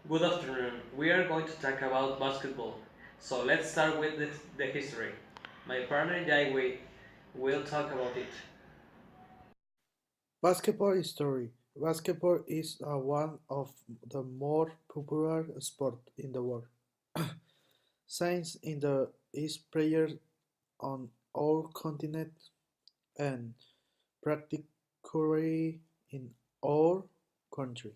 Good afternoon. We are going to talk about basketball. So let's start with the history. My partner Jaiwe will talk about it. Basketball history. Basketball is one of the more popular sports in the world. Since in the is played on all continents and practically in all countries.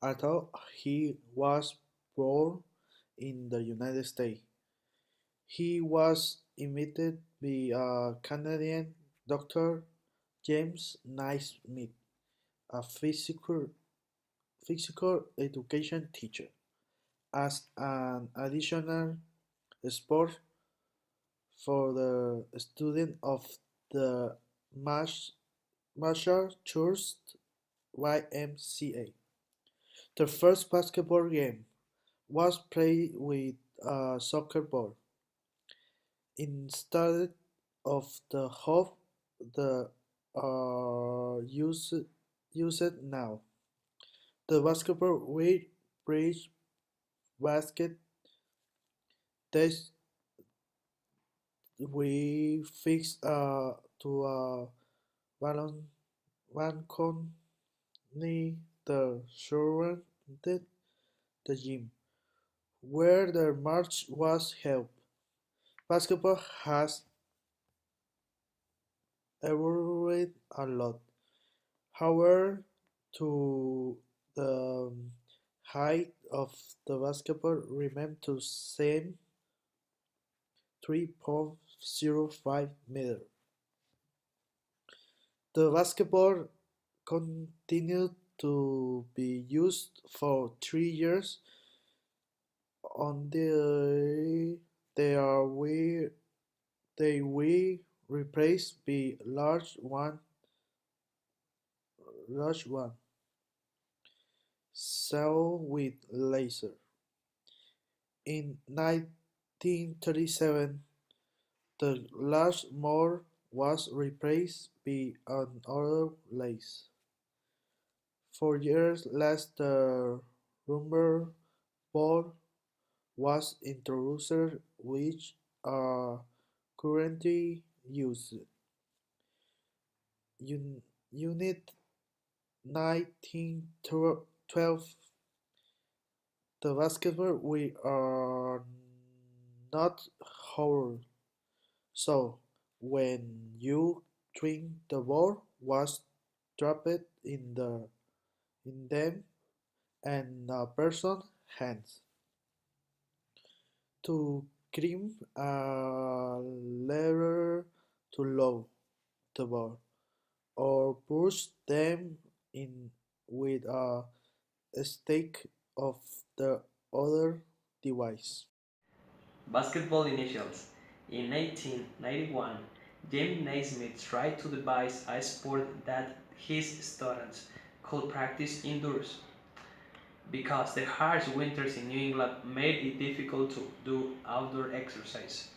Although he was born in the United States, he was invited by a Canadian doctor, James Naismith, a physical education teacher, as an additional sport for the student of the Massachusetts YMCA. The first basketball game was played with a soccer ball instead of the hoop the used now. The basketball with bridge basket test we fixed to a balloon balcony the surrounded the gym where the match was held. Basketball has evolved a lot. However, to the height of the basketball remained the same 3.05 meter. The basketball continued to be used for 3 years until they were replaced by large one cell with laser. In 1937, the large more was replaced by another laser. 4 years later, the rubber ball was introduced, which are currently used. Unit 1912, the basketball we are not whole. So when you drink the ball was trapped in them and a person's hands to climb a ladder to low the ball or push them in with a stick of the other device. Basketball initials. In 1891, James Naismith tried to devise a sport that his students could practice indoors because the harsh winters in New England made it difficult to do outdoor exercise.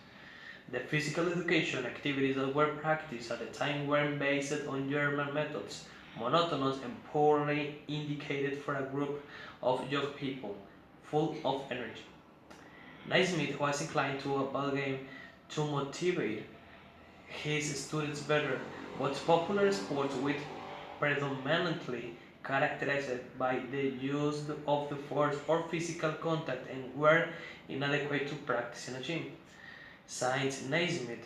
The physical education activities that were practiced at the time were based on German methods, monotonous and poorly indicated for a group of young people full of energy. Naismith was inclined to a ball game to motivate his students better, but popular sports with predominantly characterized by the use of the force or physical contact and were inadequate to practice in a gym. Since Naismith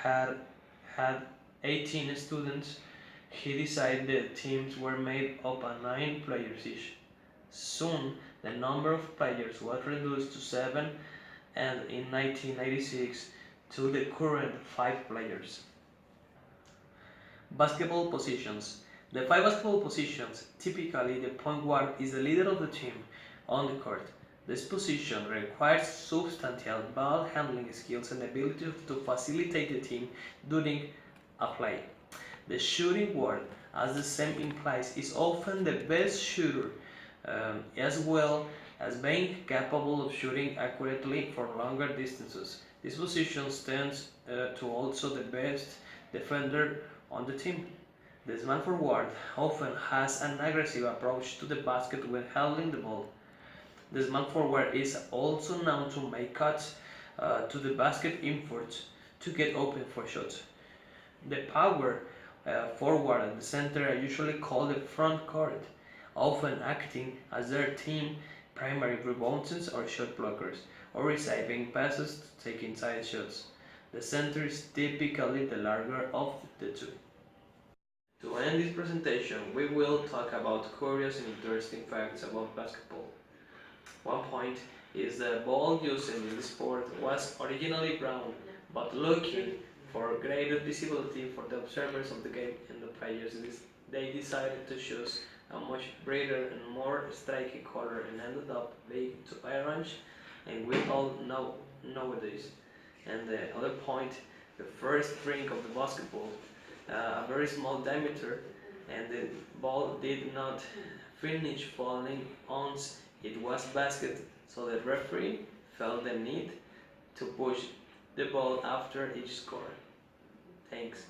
had 18 students, he decided the teams were made up of 9 players each. Soon, the number of players was reduced to 7 and in 1996 to the current 5 players. Basketball positions. The 5 basketball positions, typically the point guard is the leader of the team on the court. This position requires substantial ball handling skills and ability to facilitate the team during a play. The shooting guard, as the same implies, is often the best shooter, as well as being capable of shooting accurately for longer distances. This position stands to also the best defender on the team. The small forward often has an aggressive approach to the basket when handling the ball. The small forward is also known to make cuts to the basket inwards to get open for shots. The power forward and the center are usually called the front court, often acting as their team primary rebounders or shot blockers, or receiving passes to take inside shots. The center is typically the larger of the two. To end this presentation, we will talk about curious and interesting facts about basketball. One point is the ball used in the sport was originally brown, but looking for greater visibility for the observers of the game and the players, they decided to choose a much brighter and more striking color and ended up being to orange, and we all know nowadays. And the other point, the first ring of the basketball, a very small diameter, and the ball did not finish falling once it was basket, so the referee felt the need to push the ball after each score. Thanks.